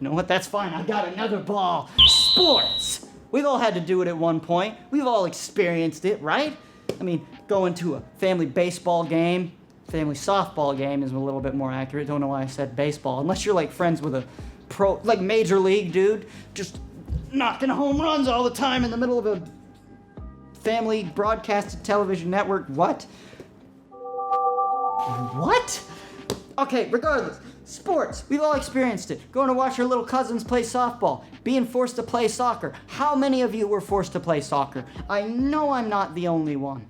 You know what? That's fine. I got another ball. Sports. We've all had to do it at one point. We've all experienced it, right? I mean, going to a family baseball game, family softball game is a little bit more accurate. Don't know why I said baseball. Unless you're like friends with a pro, like major league dude, just knocking home runs all the time in the middle of a family broadcasted television network. What? What? Okay, regardless. Sports. We've all experienced it. Going to watch your little cousins play softball. Being forced to play soccer. How many of you were forced to play soccer? I know I'm not the only one.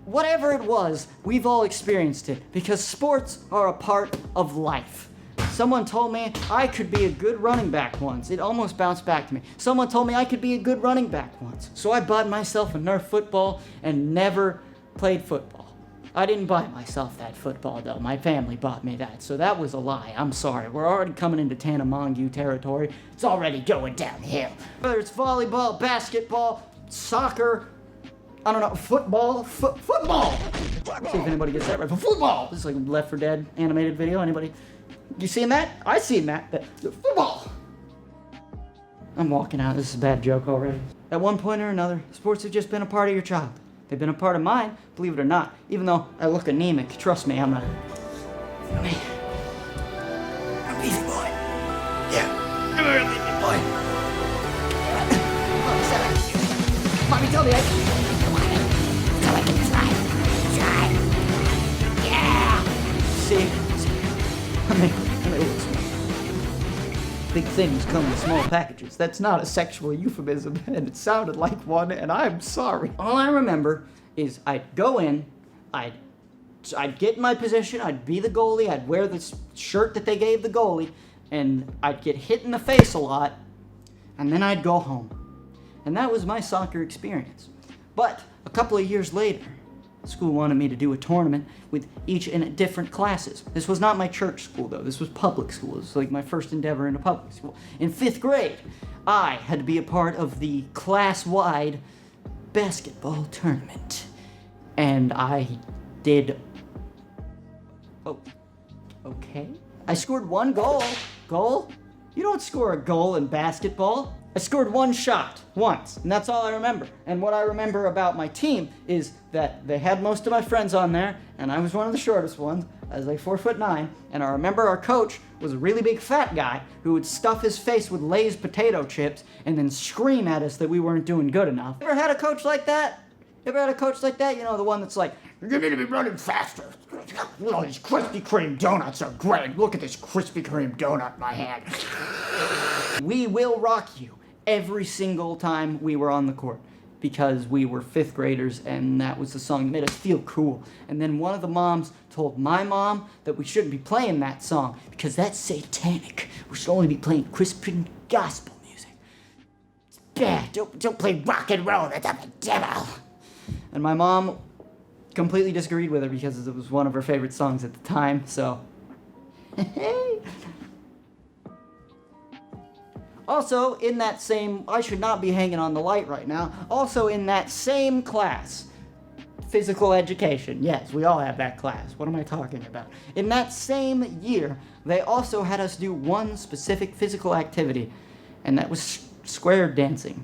Whatever it was, we've all experienced it because sports are a part of life. Someone told me I could be a good running back once. It almost bounced back to me. Someone told me I could be a good running back once. So I bought myself a Nerf football and never played football. I didn't buy myself that football though. My family bought me that. So that was a lie. I'm sorry. We're already coming into Tanamonggu territory. It's already going downhill. Whether it's volleyball, basketball, soccer, I don't know, football. Football! See if anybody gets that right. Football! This is like a Left 4 Dead animated video. Anybody? You seen that? I seen that. Football! I'm walking out. This is a bad joke already. At one point or another, sports have just been a part of your childhood. They've been a part of mine, believe it or not. Even though I look anemic, trust me, I'm a beefy boy. Yeah, I'm a real beefy boy. Mommy told me See? I mean, listen. Big things come in small packages. That's not a sexual euphemism, and it sounded like one, and I'm sorry. All I remember is I'd go in, I'd get in my position, I'd be the goalie, I'd wear this shirt that they gave the goalie, and I'd get hit in the face a lot, and then I'd go home. And that was my soccer experience. But a couple of years later, school wanted me to do a tournament with each in different classes. This was not my church school though, this was public school. This was like my first endeavor into public school. In 5th grade, I had to be a part of the class-wide basketball tournament. And I did... Oh, okay. I scored 1 goal. Goal? You don't score a goal in basketball. I scored 1 shot, once, and that's all I remember. And what I remember about my team is that they had most of my friends on there, and I was one of the shortest ones. I was like 4'9", and I remember our coach was a really big fat guy who would stuff his face with Lay's potato chips and then scream at us that we weren't doing good enough. Ever had a coach like that? Ever had a coach like that? You know, the one that's like, you need to be running faster. You know, these Krispy Kreme donuts are great. Look at this Krispy Kreme donut in my hand. We will rock you. Every single time we were on the court because we were 5th graders and that was the song that made us feel cool. And then one of the moms told my mom that we shouldn't be playing that song because that's satanic. We should only be playing Christian gospel music. It's bad. Don't play rock and roll. That's of the devil. And my mom completely disagreed with her because it was one of her favorite songs at the time, so... Also, in that same, I should not be hanging on the light right now, also in that same class, physical education, yes, we all have that class, what am I talking about? In that same year, they also had us do one specific physical activity, and that was square dancing.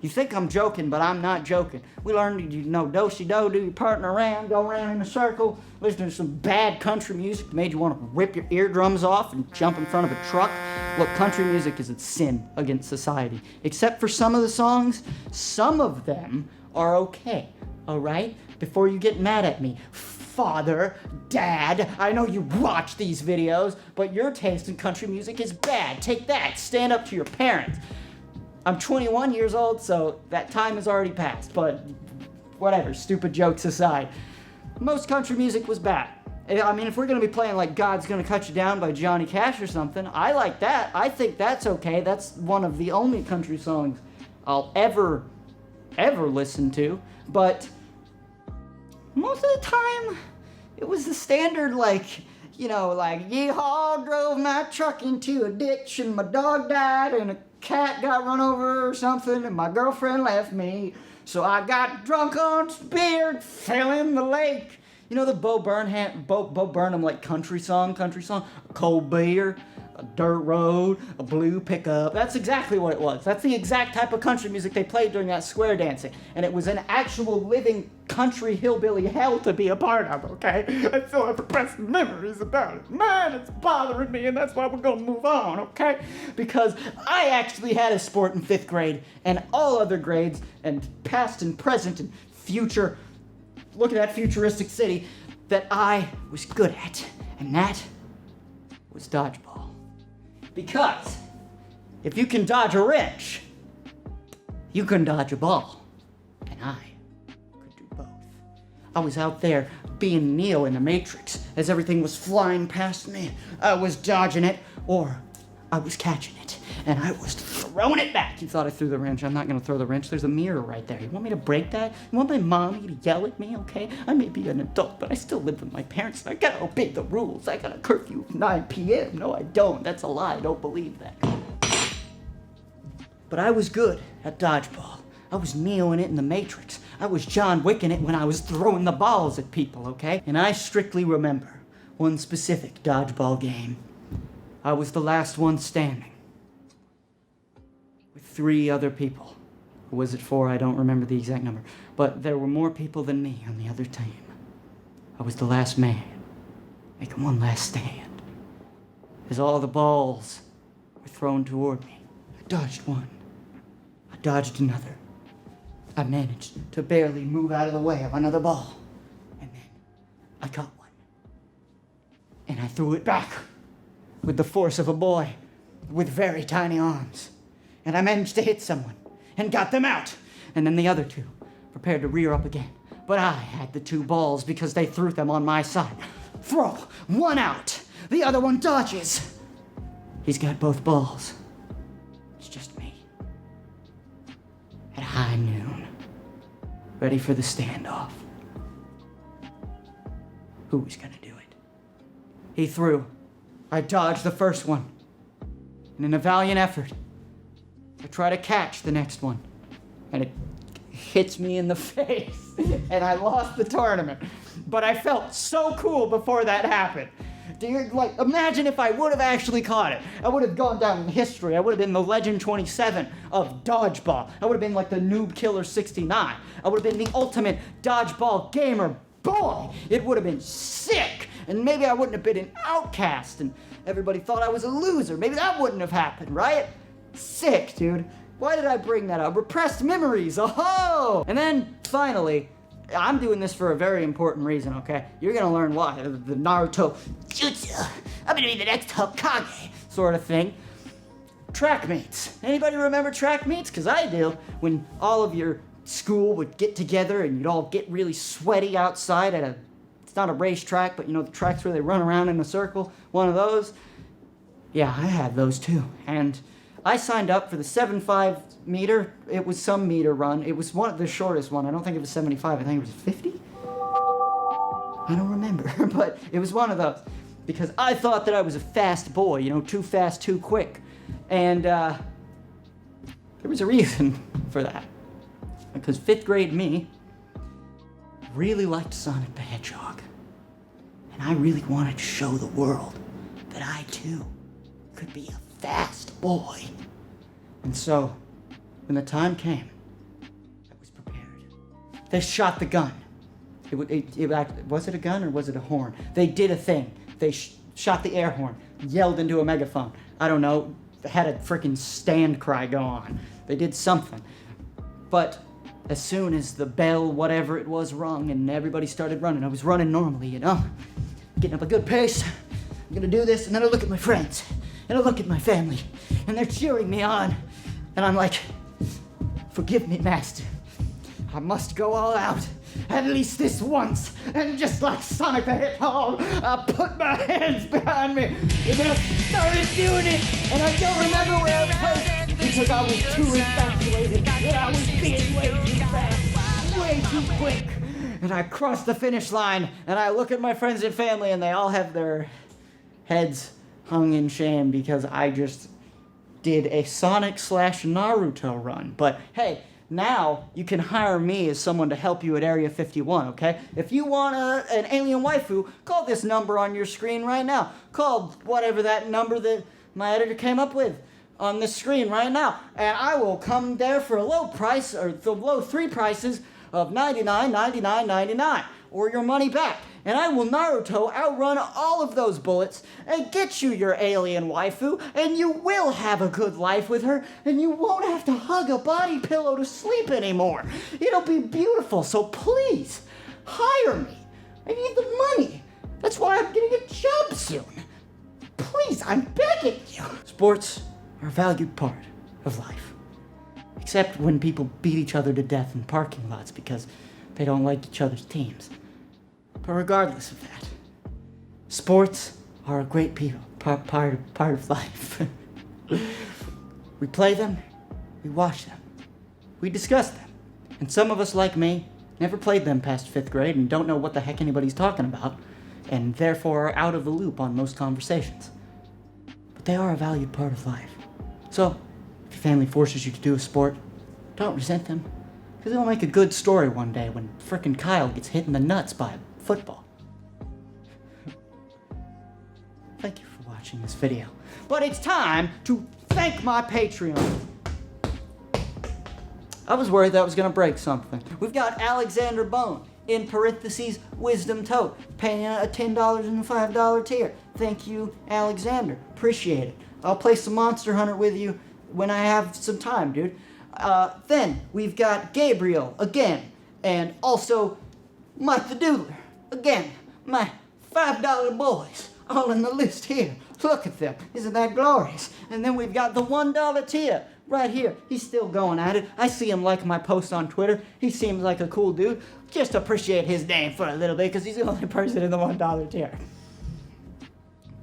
You think I'm joking, but I'm not joking. We learned, you know, do-si-do, do your partner around, go around in a circle, listen to some bad country music that made you want to rip your eardrums off and jump in front of a truck. Look, country music is a sin against society. Except for some of the songs, some of them are okay, all right? Before you get mad at me. Father, Dad, I know you watch these videos, but your taste in country music is bad. Take that, stand up to your parents. I'm 21 years old, so that time has already passed, but whatever, stupid jokes aside. Most country music was bad. I mean, if we're gonna be playing like God's Gonna Cut You Down by Johnny Cash or something, I like that. I think that's okay. That's one of the only country songs I'll ever listen to, but most of the time, it was the standard, like, you know, like, yeehaw, drove my truck into a ditch and my dog died and a cat got run over or something and my girlfriend left me. So I got drunk on beer and fell in the lake. You know the Bo Burnham like country song, cold beer, a dirt road, a blue pickup. That's exactly what it was. That's the exact type of country music they played during that square dancing. And it was an actual living country hillbilly hell to be a part of, okay? I still have repressed memories about it. Man, it's bothering me, and that's why we're gonna move on, okay? Because I actually had a sport in 5th grade, and all other grades, and past and present and future, look at that futuristic city, that I was good at, and that was dodgeball. Because if you can dodge a wrench, you can dodge a ball. And I could do both. I was out there being Neo in the Matrix as everything was flying past me. I was dodging it, or I was catching it, and I was throwing it back. You thought I threw the wrench. I'm not gonna throw the wrench. There's a mirror right there. You want me to break that? You want my mommy to yell at me, okay? I may be an adult, but I still live with my parents, and I gotta obey the rules. I got a curfew of 9 p.m. No, I don't. That's a lie. I don't believe that. But I was good at dodgeball. I was Neo in it in the Matrix. I was John Wick in it when I was throwing the balls at people, okay? And I strictly remember one specific dodgeball game. I was the last one standing with 3 other people. Or was it 4? I don't remember the exact number. But there were more people than me on the other team. I was the last man, making one last stand. As all the balls were thrown toward me, I dodged one. I dodged another. I managed to barely move out of the way of another ball. And then I caught one. And I threw it back with the force of a boy with very tiny arms. And I managed to hit someone and got them out. And then the other 2 prepared to rear up again. But I had the 2 balls because they threw them on my side. Throw one out. The other one dodges. He's got both balls. It's just me. At high noon, ready for the standoff. Who was gonna do it? He threw. I dodged the first one. And in a valiant effort, I try to catch the next one. And it hits me in the face. And I lost the tournament. But I felt so cool before that happened. Dude, like, imagine if I would have actually caught it. I would have gone down in history. I would have been the Legend 27 of dodgeball. I would have been like the Noob Killer 69. I would have been the ultimate dodgeball gamer. Boy, it would have been sick. And maybe I wouldn't have been an outcast and everybody thought I was a loser. Maybe that wouldn't have happened, right? Sick, dude. Why did I bring that up? Repressed memories, oh! And then, finally, I'm doing this for a very important reason, okay? You're gonna learn why. The Naruto jutsu. I'm gonna be the next Hokage sort of thing. Track meets. Anybody remember track meets? Because I do. When all of your school would get together and you'd all get really sweaty outside at it's not a racetrack, but you know the tracks where they run around in a circle? One of those? Yeah, I had those too. And I signed up for the 7.5 meter. It was some meter run. It was the shortest one. I don't think it was 75. I think it was 50? I don't remember, but it was one of those. Because I thought that I was a fast boy, you know, too fast, too quick. And there was a reason for that. Because 5th grade me really liked Sonic the Hedgehog. And I really wanted to show the world that I too could be a fast boy. And so, when the time came, I was prepared. They shot the gun. Was it a gun or was it a horn? They did a thing. They shot the air horn, yelled into a megaphone. I don't know, had a freaking stand cry go on. They did something. But as soon as the bell, whatever it was, rung and everybody started running, I was running normally, you know, getting up a good pace. I'm gonna do this, and then I look at my friends, and I look at my family, and they're cheering me on. And I'm like, forgive me, master. I must go all out, at least this once. And just like Sonic the Hedgehog, I put my hands behind me, and then I started doing it. And I don't remember where I was because I was too infatuated, and I was being way too fast, way too quick. And I crossed the finish line, and I look at my friends and family, and they all have their heads hung in shame because I just did a Sonic/Naruto run. But hey, now you can hire me as someone to help you at Area 51, okay? If you want an alien waifu, call this number on your screen right now. Call whatever that number that my editor came up with on this screen right now. And I will come there for a low price, or the low 3 prices of $99, $99, $99, or your money back. And I will Naruto outrun all of those bullets and get you your alien waifu, and you will have a good life with her, and you won't have to hug a body pillow to sleep anymore. It'll be beautiful, so please, hire me. I need the money. That's why I'm getting a job soon. Please, I'm begging you. Sports are a valued part of life. Except when people beat each other to death in parking lots because they don't like each other's teams. But regardless of that, sports are a great part of life. We play them, we watch them, we discuss them. And some of us, like me, never played them past 5th grade and don't know what the heck anybody's talking about, and therefore are out of the loop on most conversations. But they are a valued part of life. So, if your family forces you to do a sport, don't resent them, because it'll make a good story one day when frickin' Kyle gets hit in the nuts by a football. Thank you for watching this video. But it's time to thank my Patreon. I was worried that was gonna break something. We've got Alexander Bone, in parentheses, Wisdom Tote, paying a $10 and a $5 tier. Thank you, Alexander. Appreciate it. I'll play some Monster Hunter with you when I have some time, dude. Then we've got Gabriel again, and also Mike the Doodler again. My $5 boys all in the list here. Look at them. Isn't that glorious? And then we've got the $1 tier right here. He's still going at it. I see him like my post on Twitter. He seems like a cool dude. Just appreciate his name for a little bit because he's the only person in the $1 tier.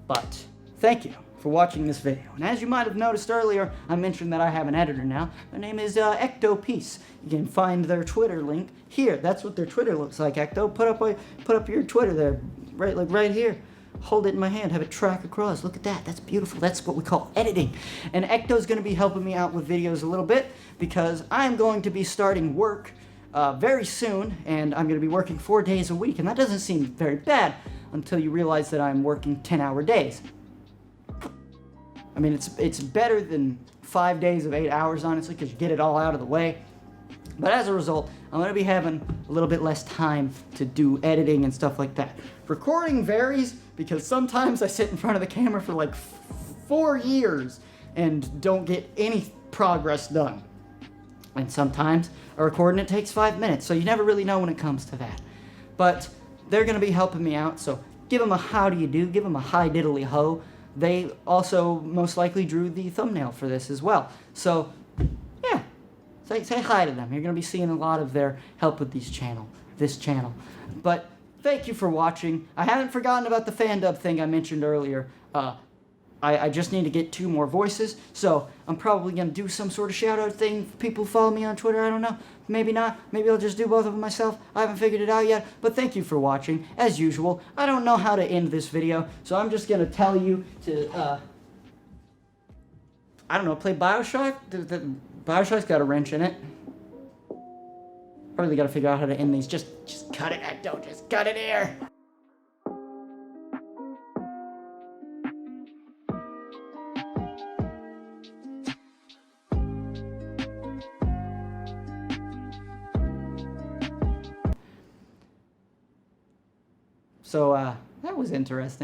But thank you for watching this video. And as you might have noticed earlier, I mentioned that I have an editor now. Their name is Ectopiece. You can find their Twitter link here. That's what their Twitter looks like, Ecto. Put up your Twitter there, right here. Hold it in my hand, have it track across. Look at that, that's beautiful. That's what we call editing. And Ecto's gonna be helping me out with videos a little bit because I'm going to be starting work very soon, and I'm gonna be working 4 days a week, and that doesn't seem very bad until you realize that I'm working 10-hour days. I mean, it's better than 5 days of 8 hours, honestly, because you get it all out of the way. But as a result, I'm going to be having a little bit less time to do editing and stuff like that. Recording varies because sometimes I sit in front of the camera for like 4 years and don't get any progress done. And sometimes a recording, it takes 5 minutes, so you never really know when it comes to that. But they're going to be helping me out, so give them a how do you do, give them a hi diddly ho. They also most likely drew the thumbnail for this as well. So, yeah. Say hi to them. You're going to be seeing a lot of their help with this channel. But thank you for watching. I haven't forgotten about the fan dub thing I mentioned earlier. I just need to get 2 more voices, so I'm probably going to do some sort of shout-out thing for people who follow me on Twitter. I don't know. Maybe not. Maybe I'll just do both of them myself. I haven't figured it out yet, but thank you for watching. As usual, I don't know how to end this video, so I'm just going to tell you to, I don't know, play Bioshock? Bioshock's got a wrench in it. I really gotta figure out how to end these. Just cut it, Ecto. Just cut it here. So, that was interesting.